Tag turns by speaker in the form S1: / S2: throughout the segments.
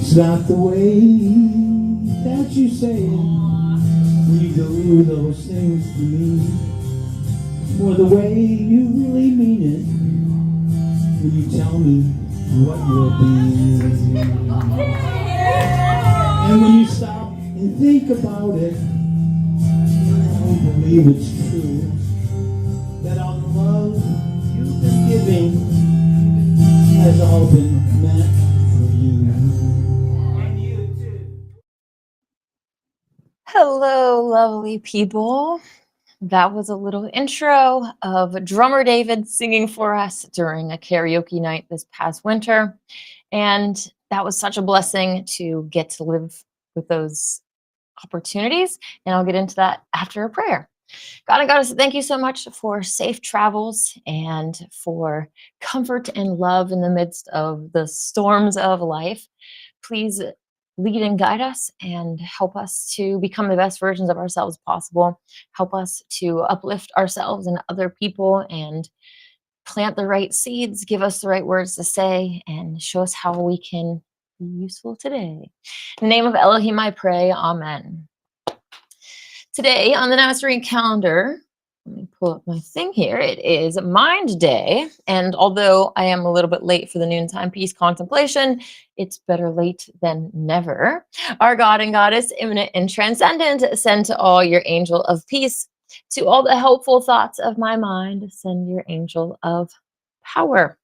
S1: It's not the way that you say it when you do those things to me, more the way you really mean it when you tell me what you'll be. And when you stop and think about it, I don't believe it's true that all the love you've been giving has all been meant for you. And you too.
S2: Hello, lovely people. That was a little intro of drummer David singing for us during a karaoke night this past winter. And that was such a blessing to get to live with those opportunities. And I'll get into that after a prayer. God and Goddess, thank you so much for safe travels and for comfort and love in the midst of the storms of life. Please lead and guide us and help us to become the best versions of ourselves possible. Help us to uplift ourselves and other people and plant the right seeds, give us the right words to say, and show us how we can be useful today. In the name of Elohim, I pray, amen. Today on the Nasarean calendar, let me pull up my thing here. It is Mind Day. And although I am a little bit late for the noontime peace contemplation, it's better late than never. Our God and Goddess, immanent and transcendent, send to all your angel of peace. To all the helpful thoughts of my mind, send your angel of power.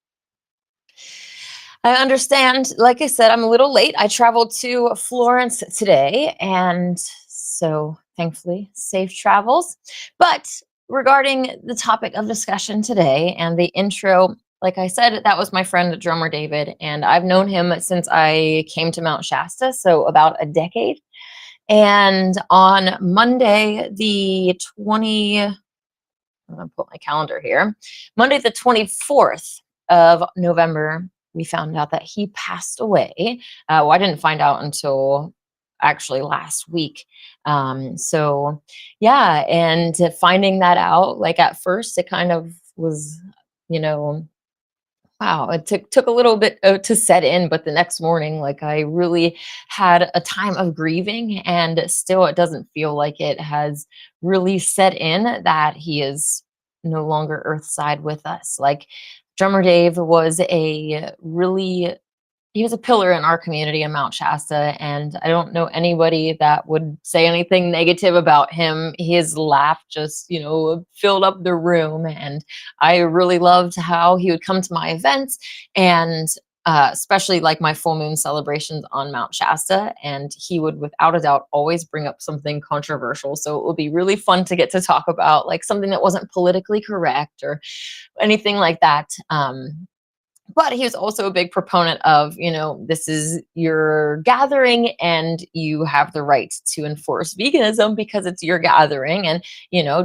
S2: I understand, like I said, I'm a little late. I traveled to Florence today, and so thankfully, safe travels. But regarding the topic of discussion today and the intro, like I said, that was my friend, drummer David, and I've known him since I came to Mount Shasta, so about a decade. And on Monday, I'm going to put my calendar here. Monday, the 24th of November, we found out that he passed away. Well, I didn't find out until actually last week. So yeah, and finding that out, like at first, it kind of was, you know, wow, it took a little bit to set in, but the next morning, like I really had a time of grieving, and still it doesn't feel like it has really set in that he is no longer earthside with us. Like drummer Dave was he was a pillar in our community in Mount Shasta, and I don't know anybody that would say anything negative about him. His laugh just, filled up the room, and I really loved how he would come to my events, and especially like my full moon celebrations on Mount Shasta, and he would, without a doubt, always bring up something controversial. So it would be really fun to get to talk about like something that wasn't politically correct or anything like that. But he was also a big proponent of, this is your gathering and you have the right to enforce veganism because it's your gathering. And,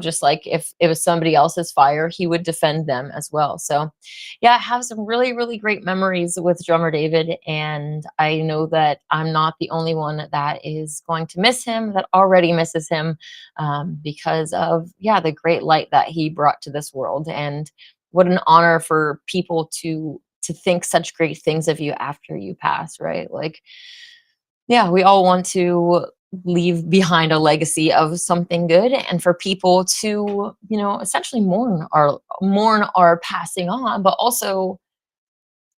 S2: just like if it was somebody else's fire, he would defend them as well. So yeah, I have some really, really great memories with drummer David. And I know that I'm not the only one that is going to miss him, that already misses him, because of, the great light that he brought to this world. And what an honor for people to think such great things of you after you pass, right? Like, yeah, we all want to leave behind a legacy of something good, and for people to, essentially mourn our passing on, but also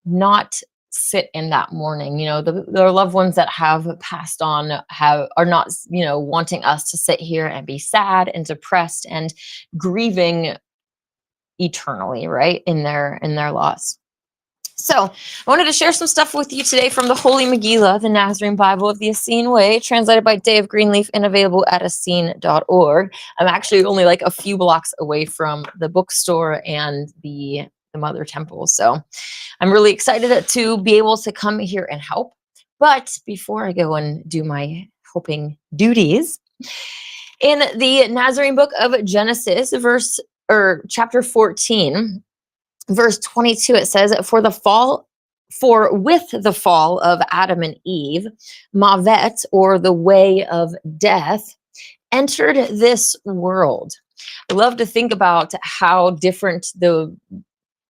S2: not sit in that mourning. The loved ones that have passed on are not, wanting us to sit here and be sad and depressed and grieving eternally, right, in their loss. So I wanted to share some stuff with you today from the Holy Megillah, the Nasarean Bible of the Essene Way, translated by Dave Greenleaf and available at essene.org. I'm actually only like a few blocks away from the bookstore and the Mother Temple. So I'm really excited to be able to come here and help. But before I go and do my helping duties, in the Nazarene book of Genesis, chapter 14, verse 22, it says, for with the fall of Adam and Eve, Mavet, or the way of death, entered this world. I love to think about how different the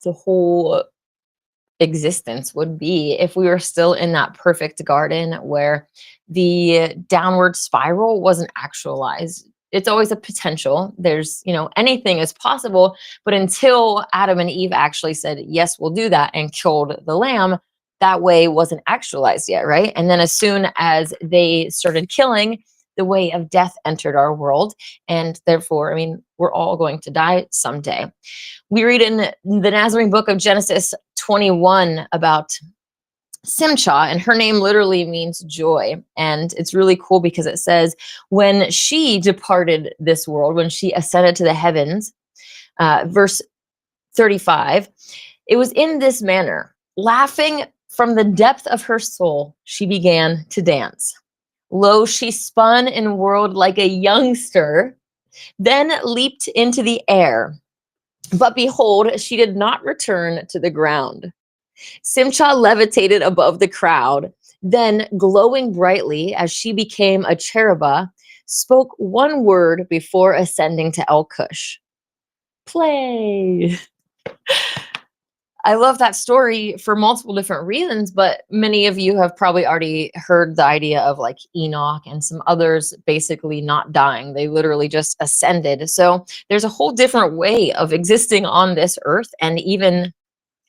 S2: whole existence would be if we were still in that perfect garden where the downward spiral wasn't actualized. It's always a potential. There's, anything is possible, but until Adam and Eve actually said, yes, we'll do that, and killed the lamb, that way wasn't actualized yet, right? And then as soon as they started killing, the way of death entered our world. And therefore, we're all going to die someday. We read in the Nazarene book of Genesis 21 about Simcha, and her name literally means joy. And it's really cool because it says, when she departed this world, when she ascended to the heavens, verse 35, it was in this manner, laughing from the depth of her soul, she began to dance. Lo, she spun and whirled like a youngster, then leaped into the air. But behold, she did not return to the ground. Simcha levitated above the crowd, then glowing brightly as she became a cherubah, spoke one word before ascending to El Cush. Play. I love that story for multiple different reasons, but many of you have probably already heard the idea of like Enoch and some others basically not dying. They literally just ascended. So there's a whole different way of existing on this earth and even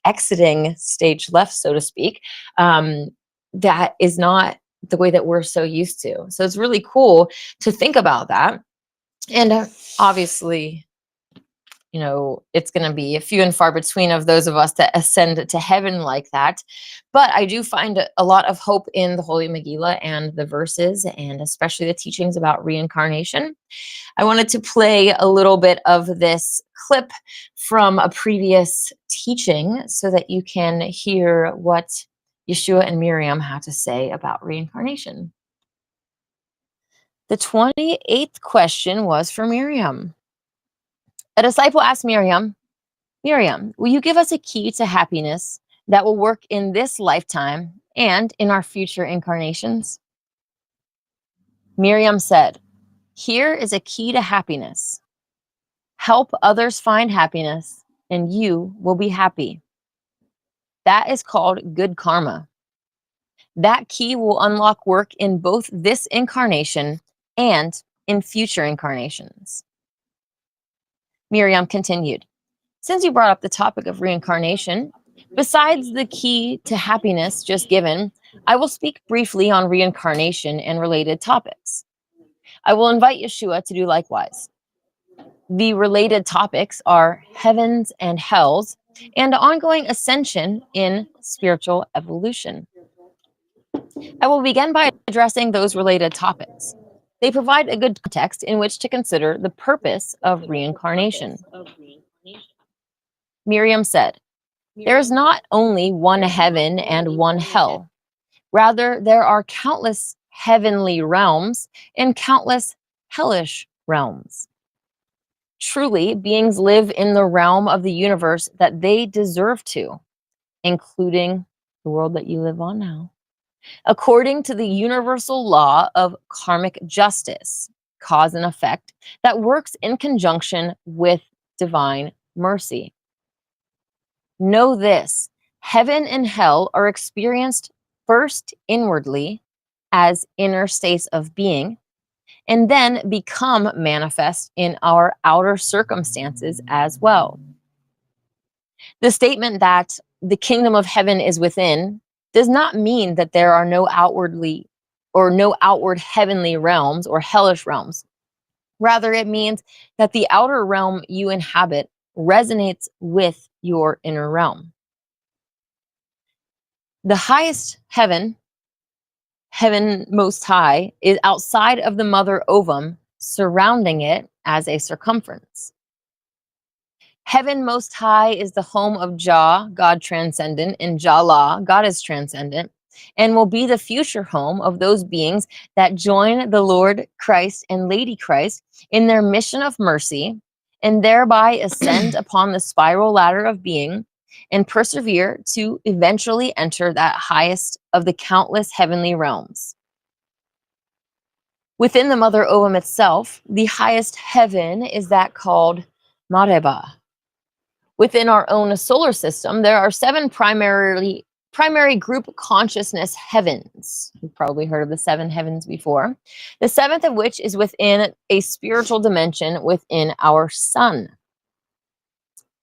S2: exiting stage left, so to speak. That is not the way that we're so used to. So it's really cool to think about that. And obviously, it's going to be a few and far between of those of us that ascend to heaven like that. But I do find a lot of hope in the Holy Megillah and the verses, and especially the teachings about reincarnation. I wanted to play a little bit of this clip from a previous teaching so that you can hear what Yeshua and Miriam had to say about reincarnation. The 28th question was for Miriam. A disciple asked Miriam, will you give us a key to happiness that will work in this lifetime and in our future incarnations? Miriam said, here is a key to happiness. Help others find happiness, and you will be happy. That is called good karma. That key will unlock work in both this incarnation and in future incarnations. Miriam continued, since you brought up the topic of reincarnation, besides the key to happiness just given, I will speak briefly on reincarnation and related topics. I will invite Yeshua to do likewise. The related topics are heavens and hells and ongoing ascension in spiritual evolution. I will begin by addressing those related topics. They provide a good context in which to consider the purpose of reincarnation. Miriam said, there is not only one heaven and one hell. Rather, there are countless heavenly realms and countless hellish realms. Truly, beings live in the realm of the universe that they deserve to, including the world that you live on now, according to the universal law of karmic justice, cause and effect, that works in conjunction with divine mercy. Know this, heaven and hell are experienced first inwardly as inner states of being, and then become manifest in our outer circumstances as well. The statement that the kingdom of heaven is within does not mean that there are no outward heavenly realms or hellish realms. Rather, it means that the outer realm you inhabit resonates with your inner realm. The highest heaven, heaven most high, is outside of the mother ovum, surrounding it as a circumference. Heaven most high is the home of Jah, God transcendent, and Jala, God is transcendent, and will be the future home of those beings that join the Lord Christ and Lady Christ in their mission of mercy, and thereby ascend upon the spiral ladder of being and persevere to eventually enter that highest of the countless heavenly realms. Within the mother ovum itself, the highest heaven is that called Mareba, Within our own solar system, there are 7 primary group consciousness heavens. You've probably heard of the 7 heavens before. The 7th of which is within a spiritual dimension within our sun.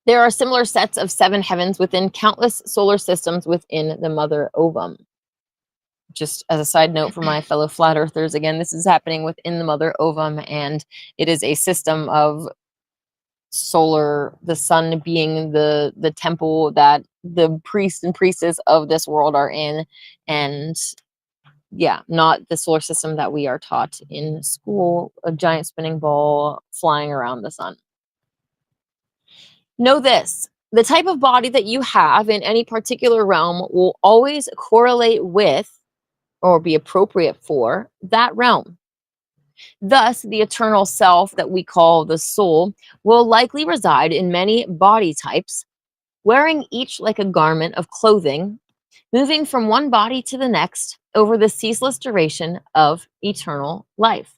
S2: There are similar sets of 7 heavens within countless solar systems within the mother ovum. Just as a side note for my fellow flat earthers, again, this is happening within the mother ovum, and it is a system of solar, the sun being the temple that the priests and priestess of this world are in, and yeah, not the solar system that we are taught in school, a giant spinning ball flying around the sun. Know this: the type of body that you have in any particular realm will always correlate with or be appropriate for that realm. Thus, the eternal self that we call the soul will likely reside in many body types, wearing each like a garment of clothing, moving from one body to the next over the ceaseless duration of eternal life.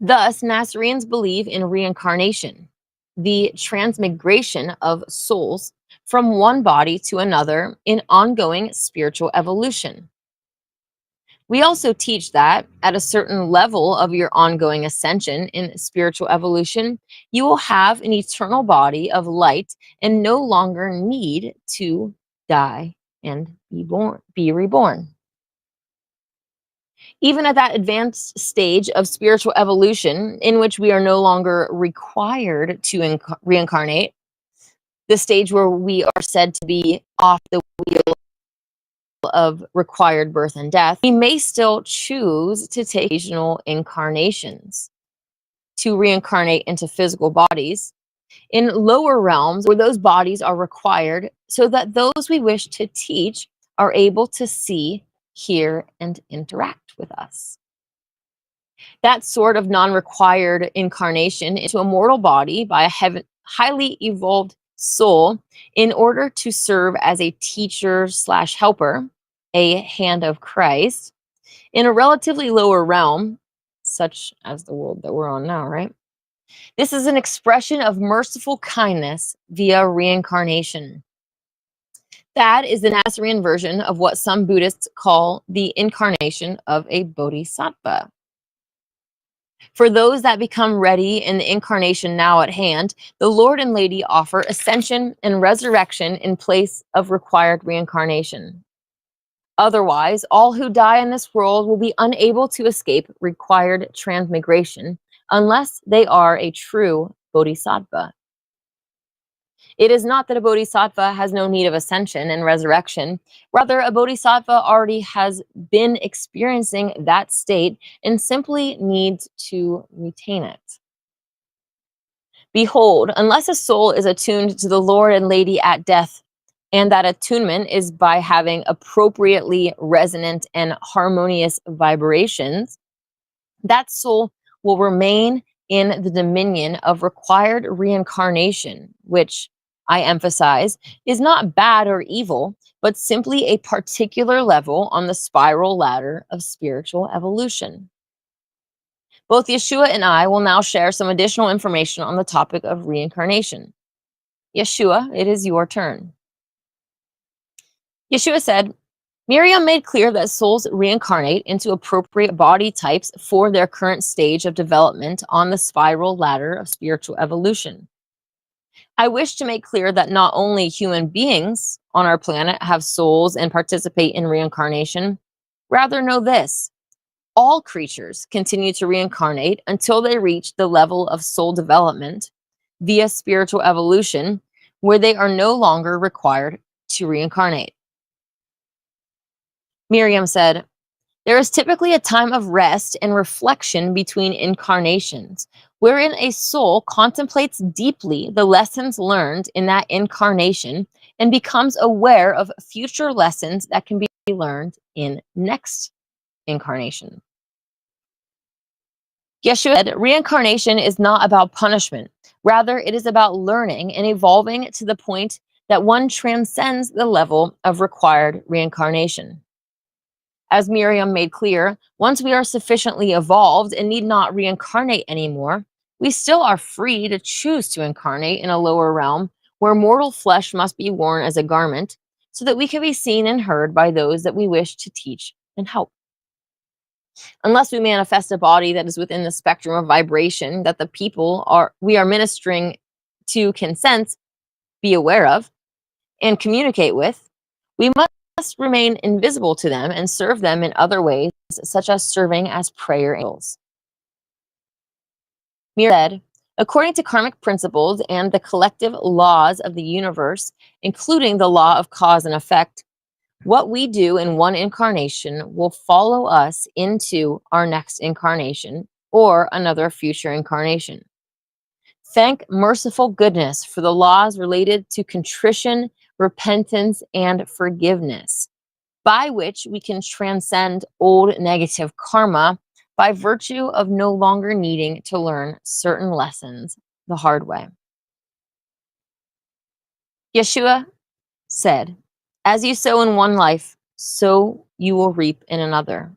S2: Thus, Nazareans believe in reincarnation, the transmigration of souls from one body to another in ongoing spiritual evolution. We also teach that at a certain level of your ongoing ascension in spiritual evolution, you will have an eternal body of light and no longer need to die and be reborn. Even at that advanced stage of spiritual evolution, in which we are no longer required to reincarnate, the stage where we are said to be off the wheel of required birth and death, we may still choose to take occasional incarnations, to reincarnate into physical bodies in lower realms where those bodies are required, so that those we wish to teach are able to see, hear, and interact with us. That sort of non-required incarnation into a mortal body by a highly evolved soul in order to serve as a teacher / helper, a hand of Christ, in a relatively lower realm, such as the world that we're on now, right? This is an expression of merciful kindness via reincarnation. That is the Nasarean version of what some Buddhists call the incarnation of a bodhisattva. For those that become ready in the incarnation now at hand, the Lord and Lady offer ascension and resurrection in place of required reincarnation. Otherwise, all who die in this world will be unable to escape required transmigration unless they are a true bodhisattva. It is not that a bodhisattva has no need of ascension and resurrection. Rather, a bodhisattva already has been experiencing that state and simply needs to retain it. Behold, unless a soul is attuned to the Lord and Lady at death, and that attunement is by having appropriately resonant and harmonious vibrations, that soul will remain in the dominion of required reincarnation, which, I emphasize, is not bad or evil, but simply a particular level on the spiral ladder of spiritual evolution. Both Yeshua and I will now share some additional information on the topic of reincarnation. Yeshua, it is your turn. Yeshua said, Miriam made clear that souls reincarnate into appropriate body types for their current stage of development on the spiral ladder of spiritual evolution. I wish to make clear that not only human beings on our planet have souls and participate in reincarnation, rather know this: all creatures continue to reincarnate until they reach the level of soul development via spiritual evolution, where they are no longer required to reincarnate. Miriam said, there is typically a time of rest and reflection between incarnations, wherein a soul contemplates deeply the lessons learned in that incarnation and becomes aware of future lessons that can be learned in next incarnation. Yeshua said, reincarnation is not about punishment. Rather, it is about learning and evolving to the point that one transcends the level of required reincarnation. As Miriam made clear, once we are sufficiently evolved and need not reincarnate anymore, We still are free to choose to incarnate in a lower realm where mortal flesh must be worn as a garment so that we can be seen and heard by those that we wish to teach and help. Unless we manifest a body that is within the spectrum of vibration that the people we are ministering to can sense, be aware of, and communicate with, we must remain invisible to them and serve them in other ways, such as serving as prayer angels. Mir said, according to karmic principles and the collective laws of the universe, including the law of cause and effect, what we do in one incarnation will follow us into our next incarnation or another future incarnation. Thank merciful goodness for the laws related to contrition, repentance, and forgiveness, by which we can transcend old negative karma by virtue of no longer needing to learn certain lessons the hard way. Yeshua said, as you sow in one life, so you will reap in another.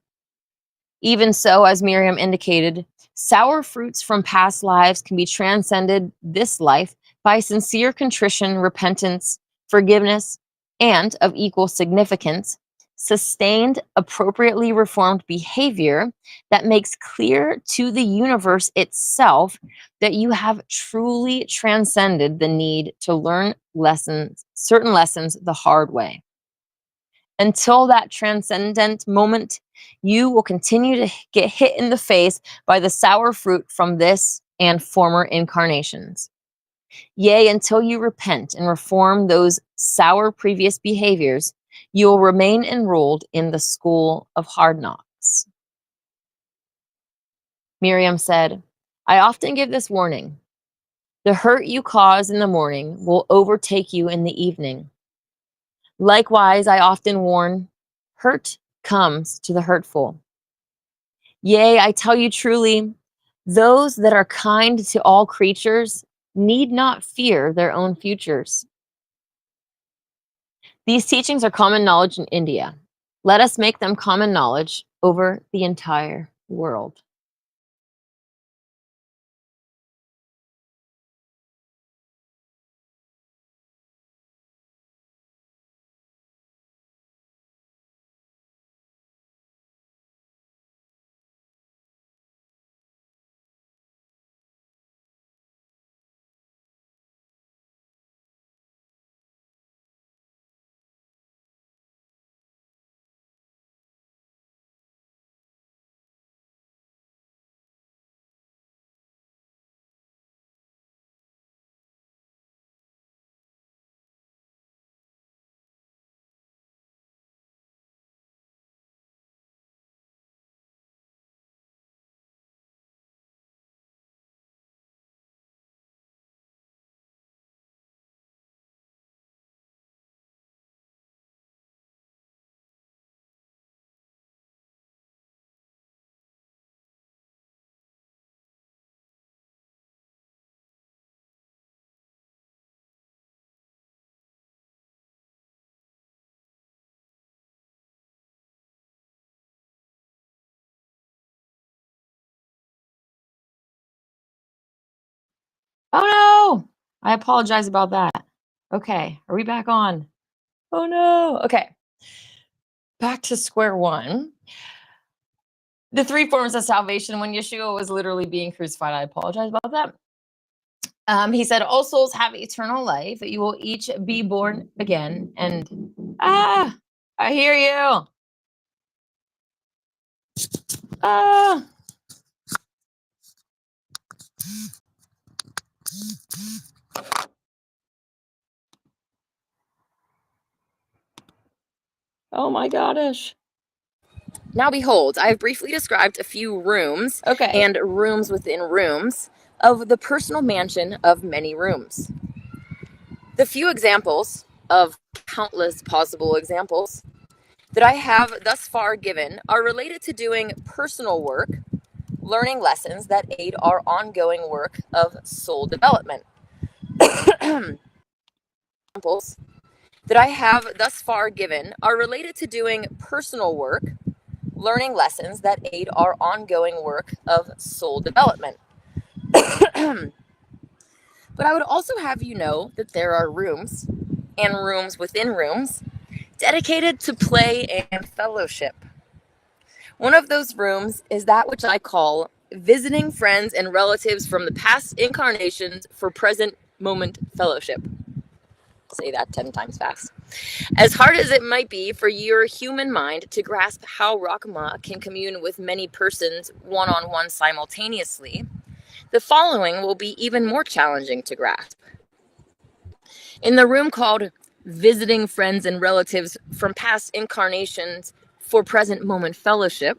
S2: Even so, as Miriam indicated, sour fruits from past lives can be transcended this life by sincere contrition, repentance, forgiveness, and, of equal significance, sustained, appropriately reformed behavior that makes clear to the universe itself that you have truly transcended the need to learn certain lessons the hard way. Until that transcendent moment, you will continue to get hit in the face by the sour fruit from this and former incarnations. Yea, until you repent and reform those sour previous behaviors, you will remain enrolled in the school of hard knocks. Miriam said, I often give this warning. The hurt you cause in the morning will overtake you in the evening. Likewise, I often warn, hurt comes to the hurtful. Yea, I tell you truly, those that are kind to all creatures need not fear their own futures. These teachings are common knowledge in India. Let us make them common knowledge over the entire world. Oh no! I apologize about that. Okay, are we back on? Oh no! Okay. Back to square one. The three forms of salvation when Yeshua was literally being crucified. I apologize about that. He said, all souls have eternal life. You will each be born again. And, I hear you. Oh my gosh. Now behold, I have briefly described a few rooms and rooms within rooms of the personal mansion of many rooms. The few examples of countless possible examples that I have thus far given are related to doing personal work, learning lessons that aid our ongoing work of soul development. Examples that I have thus far given are related to doing personal work, learning lessons that aid our ongoing work of soul development.
S3: But I would also have you know that there are rooms and rooms within rooms dedicated to play and fellowship. One of those rooms is that which I call visiting friends and relatives from the past incarnations for present moment fellowship. Say that 10 times fast. As hard as it might be for your human mind to grasp how Rakma can commune with many persons one-on-one simultaneously, the following will be even more challenging to grasp. In the room called Visiting Friends and Relatives from Past Incarnations for Present Moment Fellowship,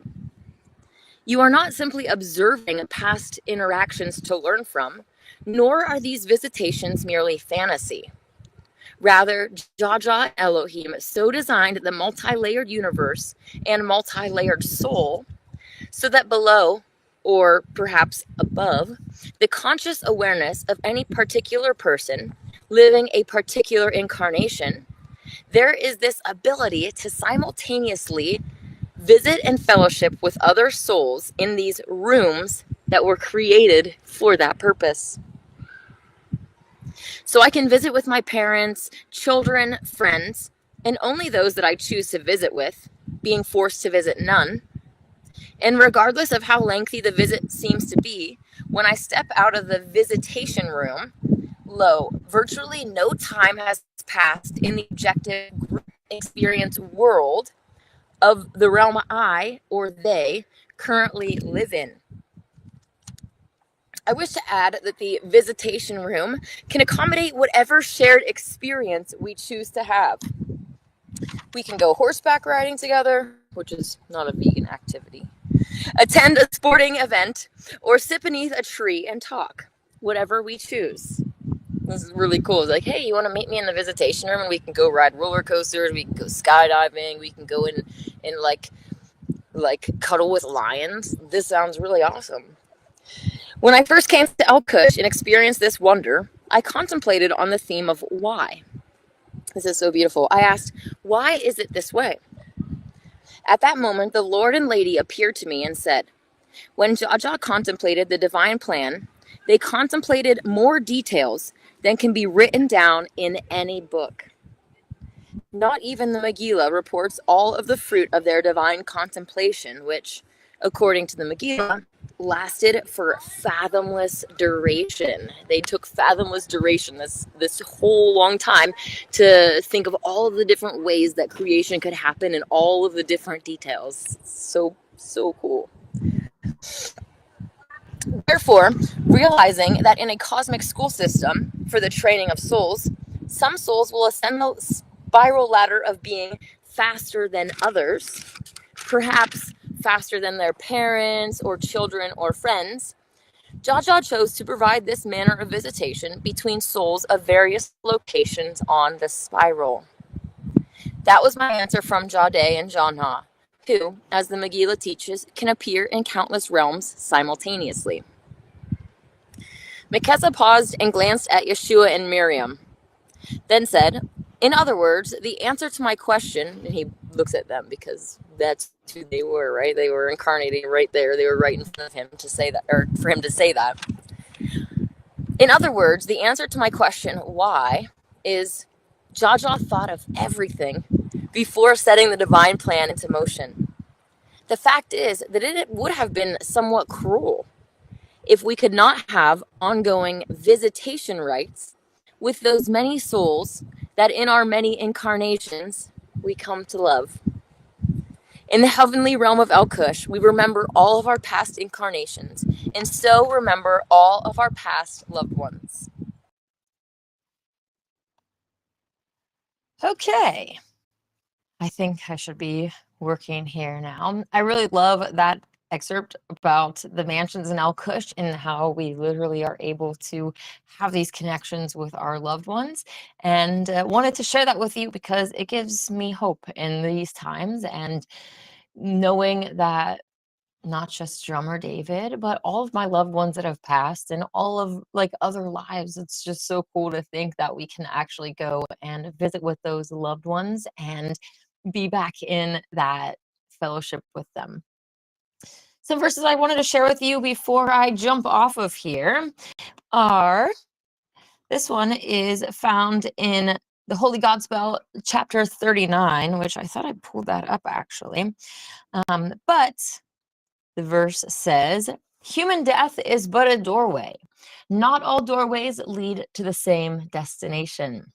S3: you are not simply observing past interactions to learn from, nor are these visitations merely fantasy. Rather, Jaja Elohim so designed the multi-layered universe and multi-layered soul so that below, or perhaps above, the conscious awareness of any particular person living a particular incarnation, there is this ability to simultaneously visit and fellowship with other souls in these rooms that were created for that purpose. So I can visit with my parents, children, friends, and only those that I choose to visit with, being forced to visit none. And regardless of how lengthy the visit seems to be, when I step out of the visitation room, lo, virtually no time has passed in the objective group experience world of the realm I, or they, currently live in. I wish to add that the visitation room can accommodate whatever shared experience we choose to have. We can go horseback riding together, which is not a vegan activity, attend a sporting event, or sit beneath a tree and talk, whatever we choose. This is really cool. It's like, hey, you want to meet me in the visitation room and we can go ride roller coasters, we can go skydiving, we can go in and like cuddle with lions. This sounds really awesome. When I first came to El Kush and experienced this wonder, I contemplated on the theme of why. This is so beautiful. I asked, why is it this way? At that moment, the Lord and Lady appeared to me and said, when Jaja contemplated the divine plan, they contemplated more details than can be written down in any book. Not even the Megillah reports all of the fruit of their divine contemplation, which, according to the Megillah, lasted for fathomless duration. They took fathomless duration, this whole long time, to think of all of the different ways that creation could happen and all of the different details. So cool. Therefore, realizing that in a cosmic school system for the training of souls, some souls will ascend the spiral ladder of being faster than others, perhaps faster than their parents or children or friends, Jaja chose to provide this manner of visitation between souls of various locations on the spiral. That was my answer from Jade and Janha, who, as the Megillah teaches, can appear in countless realms simultaneously. Mekesa paused and glanced at Yeshua and Miriam, then said, in other words, the answer to my question, and he looks at them because that's who they were, right? They were incarnating right there. They were right in front of him to say that, or for him to say that. In other words, the answer to my question, why, is Jaja thought of everything before setting the divine plan into motion. The fact is that it would have been somewhat cruel if we could not have ongoing visitation rights with those many souls that in our many incarnations we come to love. In the heavenly realm of El Kush, we remember all of our past incarnations, and so remember all of our past loved ones.
S2: Okay. I think I should be working here now. I really love that excerpt about the mansions in El Kush and how we literally are able to have these connections with our loved ones, and wanted to share that with you because it gives me hope in these times, and knowing that not just drummer David, but all of my loved ones that have passed and all of like other lives. It's just so cool to think that we can actually go and visit with those loved ones and be back in that fellowship with them. Some verses I wanted to share with you before I jump off of here are, this one is found in the Holy Gospel, chapter 39, which I thought I pulled that up actually. But the verse says, human death is but a doorway. Not all doorways lead to the same destination.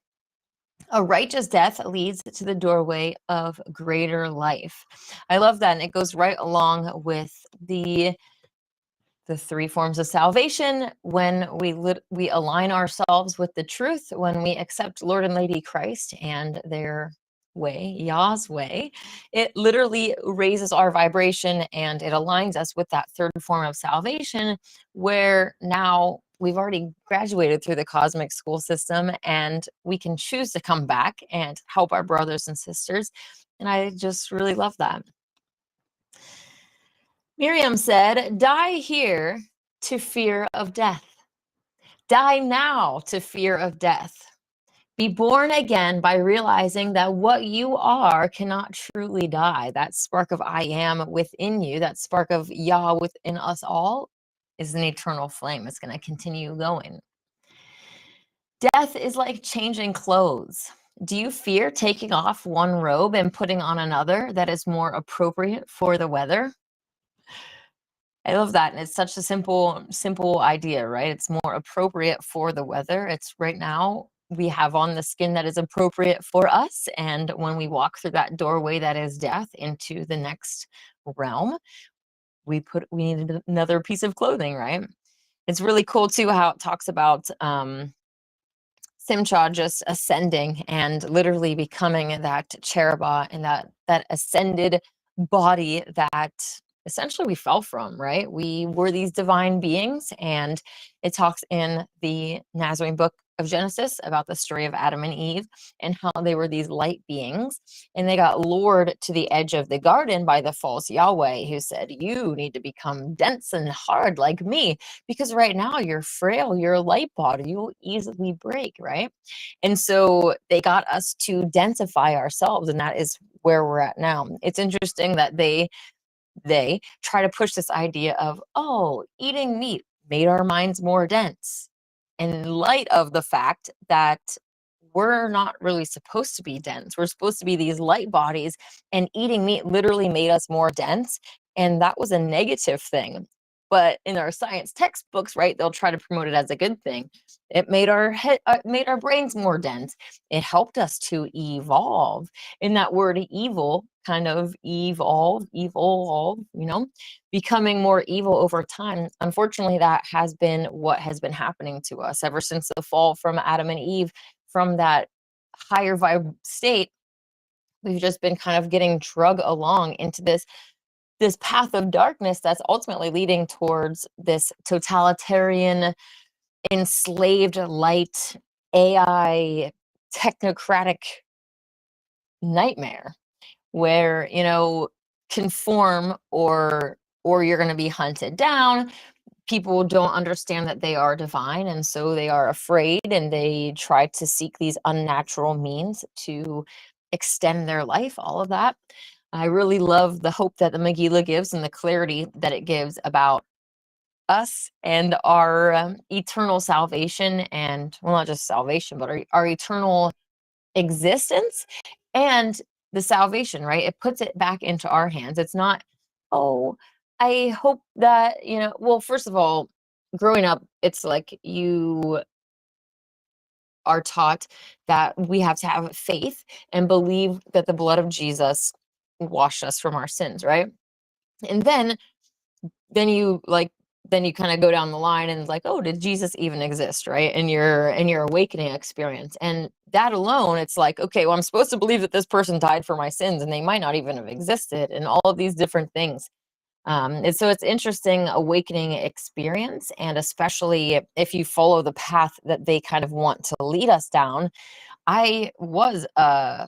S2: A righteous death leads to the doorway of greater life. I love that. And it goes right along with the three forms of salvation. When we align ourselves with the truth, when we accept Lord and Lady Christ and their way, Yah's way, it literally raises our vibration and it aligns us with that third form of salvation, where now we've already graduated through the cosmic school system and we can choose to come back and help our brothers and sisters. And I just really love that. Miriam said, die here to fear of death. Die now to fear of death. Be born again by realizing that what you are cannot truly die. That spark of I am within you, that spark of Yah within us all, is an eternal flame. It's going to continue going. Death is like changing clothes. Do you fear taking off one robe and putting on another that is more appropriate for the weather? I love that. And it's such a simple idea, right? It's more appropriate for the weather. It's right now we have on the skin that is appropriate for us. And when we walk through that doorway that is death into the next realm, we need another piece of clothing, right? It's really cool too how it talks about Simcha just ascending and literally becoming that cherubah and that ascended body that essentially we fell from, right? We were these divine beings, and it talks in the Nazarene book of Genesis about the story of Adam and Eve and how they were these light beings and they got lured to the edge of the garden by the false Yahweh, who said, you need to become dense and hard like me, because right now you're frail, you're a light body, you'll easily break, right? And so they got us to densify ourselves, and that is where we're at now. It's interesting that they try to push this idea of, oh, eating meat made our minds more dense, in light of the fact that we're not really supposed to be dense. We're supposed to be these light bodies, and eating meat literally made us more dense. And that was a negative thing. But in our science textbooks, right, they'll try to promote it as a good thing. It made made our brains more dense. It helped us to evolve. In that word evil, kind of evolve, becoming more evil over time. Unfortunately, that has been what has been happening to us ever since the fall from Adam and Eve. From that higher vibe state, we've just been kind of getting drug along into this path of darkness that's ultimately leading towards this totalitarian, enslaved light AI technocratic nightmare where, conform or you're going to be hunted down. People don't understand that they are divine, and so they are afraid, and they try to seek these unnatural means to extend their life, all of that. I really love the hope that the Megillah gives and the clarity that it gives about us and our eternal salvation, and, well, not just salvation, but our eternal existence and the salvation, right? It puts it back into our hands. It's not, oh, I hope that, well, first of all, growing up, it's like you are taught that we have to have faith and believe that the blood of Jesus washed us from our sins, right? And then you kind of go down the line and like, oh, did Jesus even exist, right? In your awakening experience. And that alone, it's like, okay, well, I'm supposed to believe that this person died for my sins and they might not even have existed, and all of these different things. And so it's interesting awakening experience, and especially if you follow the path that they kind of want to lead us down. I was I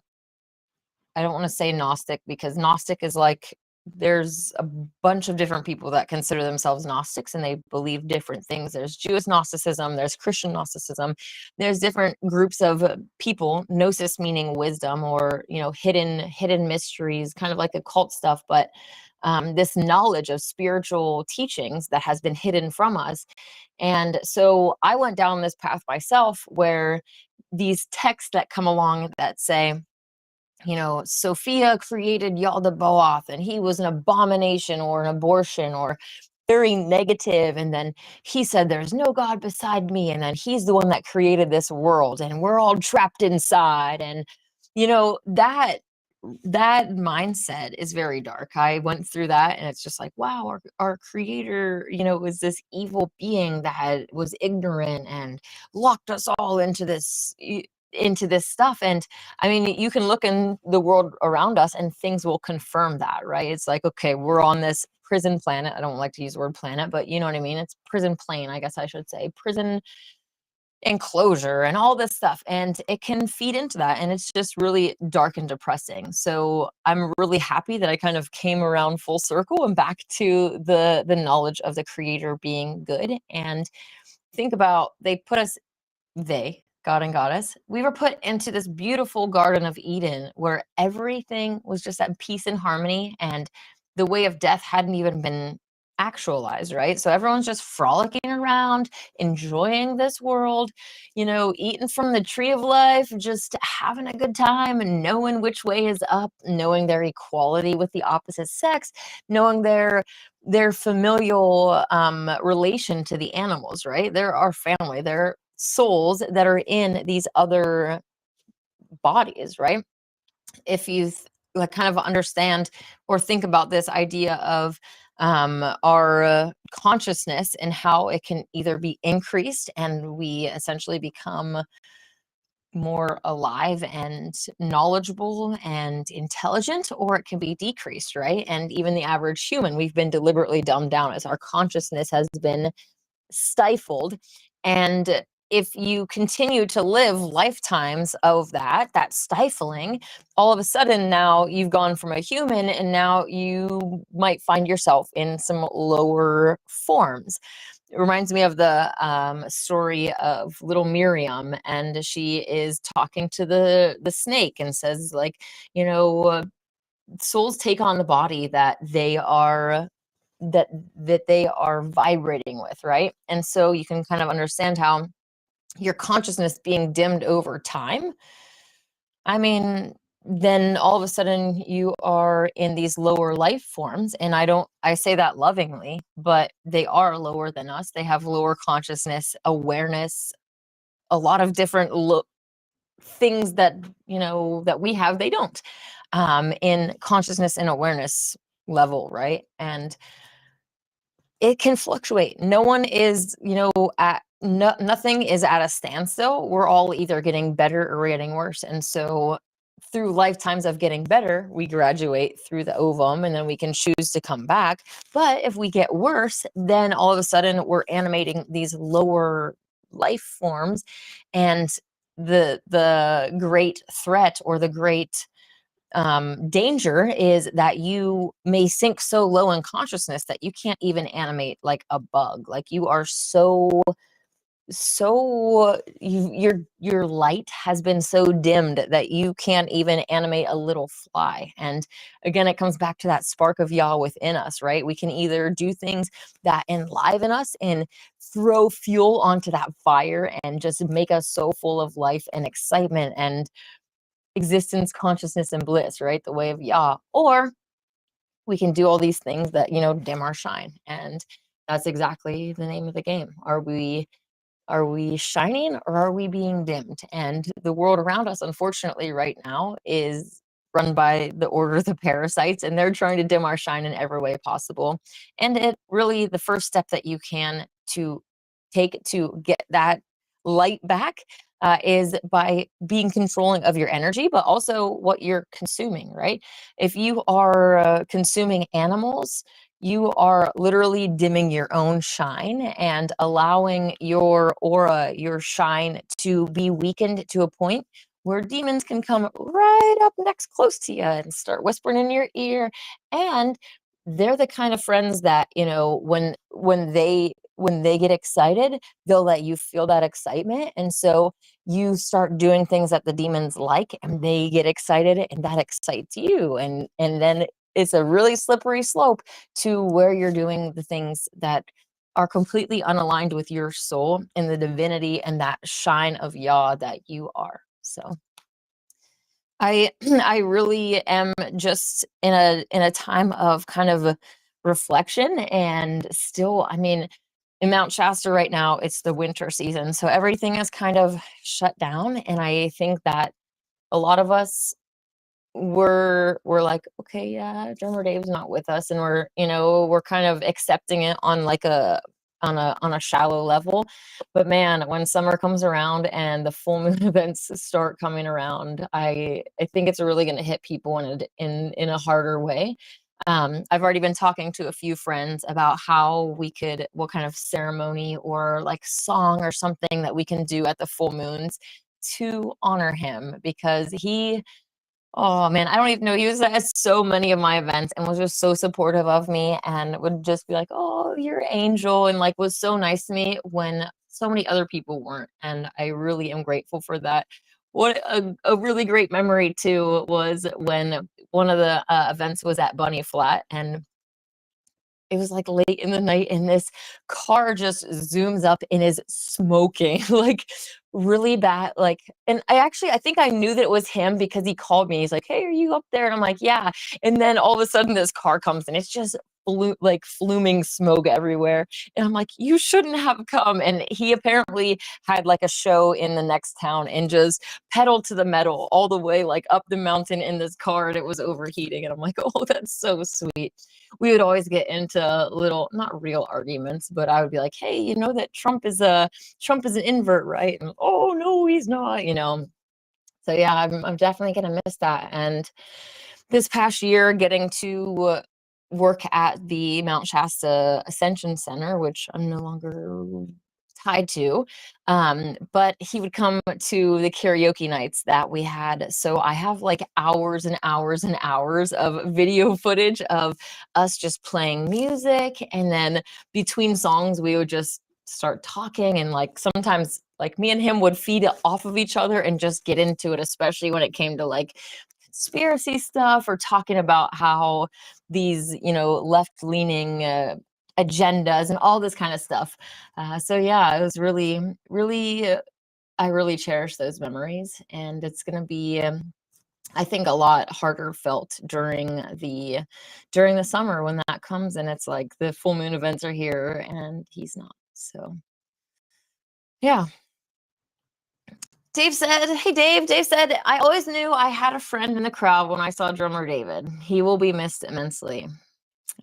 S2: don't want to say Gnostic, because Gnostic is like, there's a bunch of different people that consider themselves Gnostics and they believe different things. There's Jewish Gnosticism, there's Christian Gnosticism, there's different groups of people, Gnosis meaning wisdom, or hidden mysteries, kind of like occult stuff. But this knowledge of spiritual teachings that has been hidden from us. And so I went down this path myself, where these texts that come along that say, Sophia created Yaldabaoth and he was an abomination or an abortion or very negative, and then he said there's no God beside me, and then he's the one that created this world and we're all trapped inside. And that mindset is very dark. I went through that, and it's just like, wow, our creator, was this evil being that was ignorant and locked us all into this stuff. And I mean, you can look in the world around us and things will confirm that, right? It's like, okay, we're on this prison planet. I don't like to use the word planet, but you know what I mean? It's prison plane, I guess I should say. Prison enclosure and all this stuff, and it can feed into that, and it's just really dark and depressing. So I'm really happy that I kind of came around full circle and back to the knowledge of the creator being good. And think about, God and Goddess, we were put into this beautiful Garden of Eden where everything was just at peace and harmony, and the way of death hadn't even been actualized, right? So everyone's just frolicking around, enjoying this world, eating from the tree of life, just having a good time and knowing which way is up, knowing their equality with the opposite sex, knowing their familial relation to the animals, right? They're our family. They're souls that are in these other bodies, right? If you like kind of understand or think about this idea of our consciousness and how it can either be increased and we essentially become more alive and knowledgeable and intelligent, or it can be decreased, right? And even the average human, we've been deliberately dumbed down as our consciousness has been stifled. And if you continue to live lifetimes of that stifling, all of a sudden now you've gone from a human and now you might find yourself in some lower forms. It reminds me of the story of little Miriam, and she is talking to the snake and says, like, souls take on the body that they are vibrating with, right? And so you can kind of understand how your consciousness being dimmed over time, I mean, then all of a sudden you are in these lower life forms. And I say that lovingly, but they are lower than us. They have lower consciousness, awareness, a lot of different things that, that we have, they don't, in consciousness and awareness level, right? And it can fluctuate. No one is, nothing is at a standstill. We're all either getting better or getting worse. And so through lifetimes of getting better, we graduate through the ovum and then we can choose to come back. But if we get worse, then all of a sudden we're animating these lower life forms. And the great threat or the great danger is that you may sink so low in consciousness that you can't even animate like a bug. Like you are your light has been so dimmed that you can't even animate a little fly. And again, it comes back to that spark of Yah within us, right? We can either do things that enliven us and throw fuel onto that fire and just make us so full of life and excitement and existence, consciousness, and bliss, right? The way of Yah. Or we can do all these things that, dim our shine. And that's exactly the name of the game. Are we shining or are we being dimmed? And the world around us, unfortunately, right now is run by the order of the parasites, and they're trying to dim our shine in every way possible. And it really, the first step that you can to take to get that light back is by being controlling of your energy, but also what you're consuming, right? If you are consuming animals, you are literally dimming your own shine and allowing your aura, your shine, to be weakened to a point where demons can come right up next close to you and start whispering in your ear. And they're the kind of friends that, when they get excited, they'll let you feel that excitement. And so you start doing things that the demons like, and they get excited, and that excites you. And then it's a really slippery slope to where you're doing the things that are completely unaligned with your soul and the divinity and that shine of Yah that you are. So I I really am just in a time of kind of reflection, and still, I mean, in Mount Shasta right now, it's the winter season, so everything is kind of shut down, and I think that a lot of us we're like, okay, yeah, drummer Dave's not with us, and we're, you know, we're kind of accepting it on like a on a shallow level. But man, when summer comes around and the full moon events start coming around, I think it's really going to hit people in a harder way. I've already been talking to a few friends about how we could, what kind of ceremony or like song or something that we can do at the full moons to honor him, because he, oh man, I don't even know. He was at so many of my events and was just so supportive of me and would just be like, "Oh, you're an angel," and like was so nice to me when so many other people weren't. And I really am grateful for that. What a really great memory too was when one of the events was at Bunny Flat, and it was like late in the night and this car just zooms up and is smoking like really bad, like, and I think I knew that it was him because he called me. He's like, "Hey, are you up there?" And I'm like, "Yeah." And then all of a sudden this car comes and it's just like fluming smoke everywhere, and I'm like, "You shouldn't have come." And he apparently had like a show in the next town and just pedaled to the metal all the way like up the mountain in this car, and it was overheating, and I'm like, "Oh, that's so sweet." We would always get into little, not real arguments, but I would be like, "Hey, you know that Trump is an invert, right?" And, "Oh no, he's not," you know. So yeah, I'm definitely gonna miss that. And this past year, getting to work at the Mount Shasta Ascension Center, which I'm no longer tied to, but he would come to the karaoke nights that we had. So I have like hours and hours and hours of video footage of us just playing music, and then between songs we would just start talking, and like sometimes like me and him would feed off of each other and just get into it, especially when it came to like conspiracy stuff or talking about how these, you know, left-leaning agendas and all this kind of stuff. So yeah, it was really, really, I really cherish those memories, and it's going to be, I think, a lot harder felt during the summer when that comes, and it's like the full moon events are here and he's not. So yeah. Dave said, "Hey Dave." Dave said, "I always knew I had a friend in the crowd when I saw drummer David. He will be missed immensely."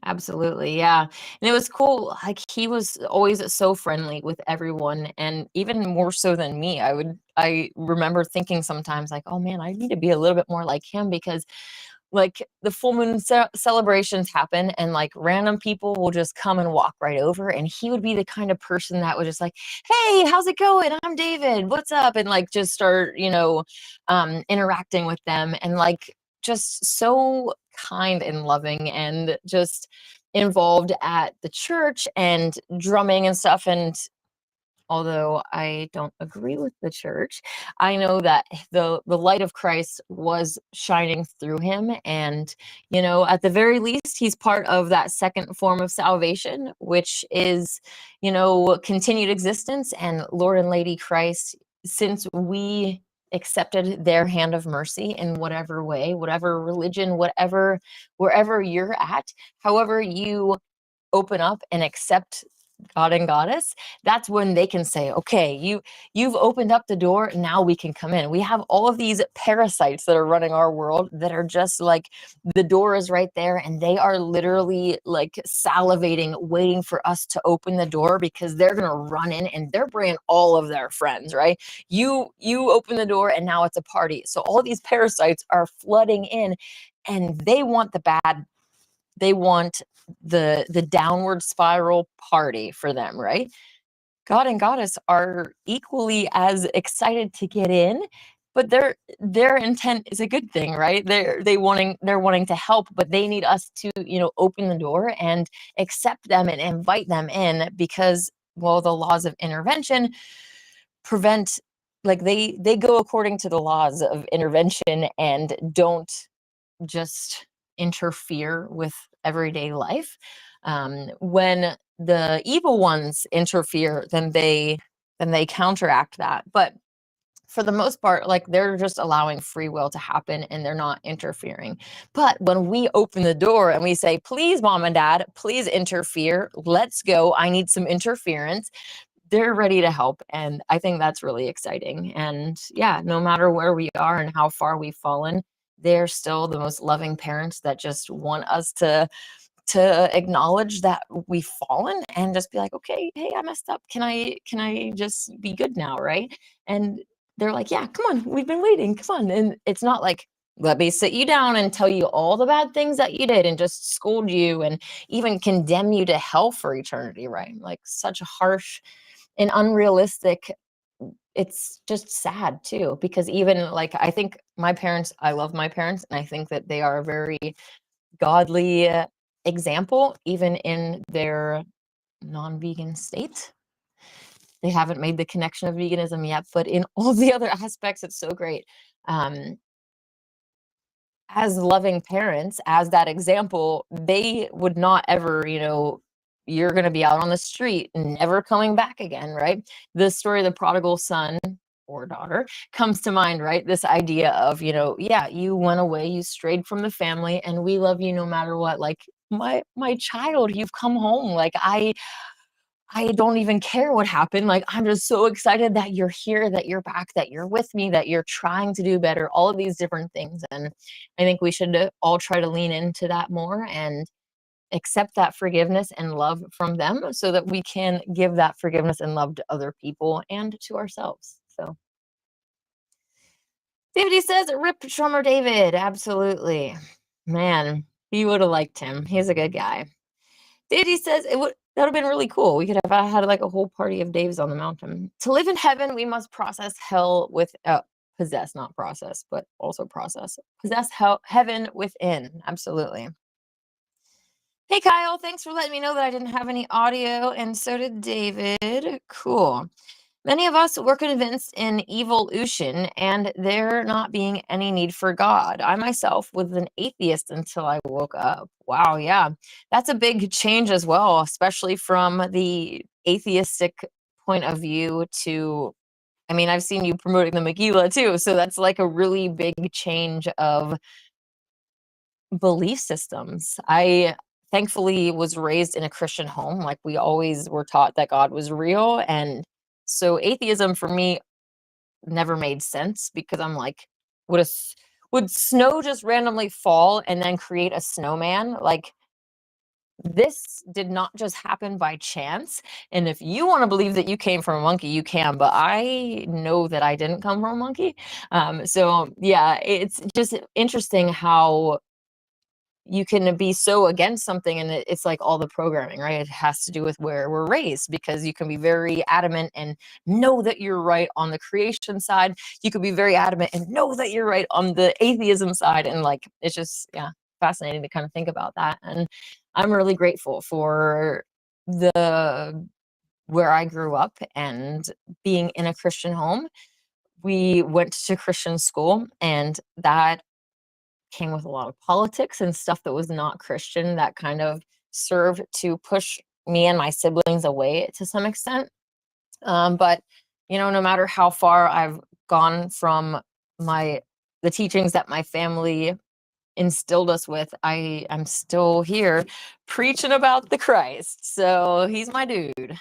S2: Absolutely, yeah. And it was cool. Like, he was always so friendly with everyone, and even more so than me. I remember thinking sometimes like, "Oh man, I need to be a little bit more like him," because like the full moon celebrations happen and like random people will just come and walk right over, and he would be the kind of person that would just like, "Hey, how's it going? I'm David. What's up?" And like just start, you know, interacting with them, and like just so kind and loving and just involved at the church and drumming and stuff. And although I don't agree with the church, I know that the light of Christ was shining through him, and you know, at the very least, he's part of that second form of salvation, which is, you know, continued existence. And Lord and Lady Christ, since we accepted their hand of mercy in whatever way, whatever religion, whatever, wherever you're at, however you open up and accept God and Goddess, that's when they can say, "Okay, you've opened up the door, now we can come in." We have all of these parasites that are running our world that are just like, the door is right there and they are literally like salivating, waiting for us to open the door, because they're gonna run in and they're bringing all of their friends, right? You open the door and now it's a party. So all these parasites are flooding in, and they want the bad, they want the downward spiral party for them, right? God and Goddess are equally as excited to get in, but their intent is a good thing, right? They're wanting to help, but they need us to, you know, open the door and accept them and invite them in, because, well, the laws of intervention prevent, like, they go according to the laws of intervention and don't just interfere with everyday life. When the evil ones interfere, then they counteract that. But for the most part, like, they're just allowing free will to happen and they're not interfering. But when we open the door and we say, please, mom and dad, please interfere, let's go, I need some interference, they're ready to help. And I think that's really exciting. And yeah, no matter where we are and how far we've fallen, they're still the most loving parents that just want us to acknowledge that we've fallen and just be like, okay, hey, I messed up. Can I just be good now, right? And they're like, yeah, come on, we've been waiting, come on. And it's not like, let me sit you down and tell you all the bad things that you did and just scold you and even condemn you to hell for eternity, right? Like, such a harsh and unrealistic. It's just sad too, because even like, I think my parents, I love my parents, and I think that they are a very godly example, even in their non-vegan state. They haven't made the connection of veganism yet, but in all the other aspects, it's so great. As loving parents, as that example, they would not ever, you're going to be out on the street and never coming back again, right? The story of the prodigal son or daughter comes to mind, right? This idea of, yeah, you went away, you strayed from the family, and we love you no matter what. Like, my child, you've come home. Like, I don't even care what happened. Like, I'm just so excited that you're here, that you're back, that you're with me, that you're trying to do better, all of these different things. And I think we should all try to lean into that more and accept that forgiveness and love from them so that we can give that forgiveness and love to other people and to ourselves. So David says, rip drummer David. Absolutely. Man, he would have liked him. He's a good guy. David says, that would have been really cool. We could have had like a whole party of Daves on the mountain. To live in heaven, we must process hell with, possess, not process, but also process. Possess heaven within. Absolutely. Hey, Kyle, thanks for letting me know that I didn't have any audio, and so did David. Cool. Many of us were convinced in evolution and there not being any need for God. I myself was an atheist until I woke up. Wow, yeah. That's a big change as well, especially from the atheistic point of view to, I mean, I've seen you promoting the Megillah too, so that's like a really big change of belief systems. I thankfully was raised in a Christian home. Like, we always were taught that God was real. And so atheism for me never made sense, because I'm like, would snow just randomly fall and then create a snowman? Like, this did not just happen by chance. And if you want to believe that you came from a monkey, you can, but I know that I didn't come from a monkey. So yeah, it's just interesting how you can be so against something, and it's like all the programming, right? It has to do with where we're raised, because you can be very adamant and know that you're right on the creation side. You could be very adamant and know that you're right on the atheism side. And like, it's just, yeah, fascinating to kind of think about that. And I'm really grateful for where I grew up and being in a Christian home. We went to Christian school, and that came with a lot of politics and stuff that was not Christian that kind of served to push me and my siblings away to some extent. But no matter how far I've gone from the teachings that my family instilled us with, I'm still here preaching about the Christ. So he's my dude.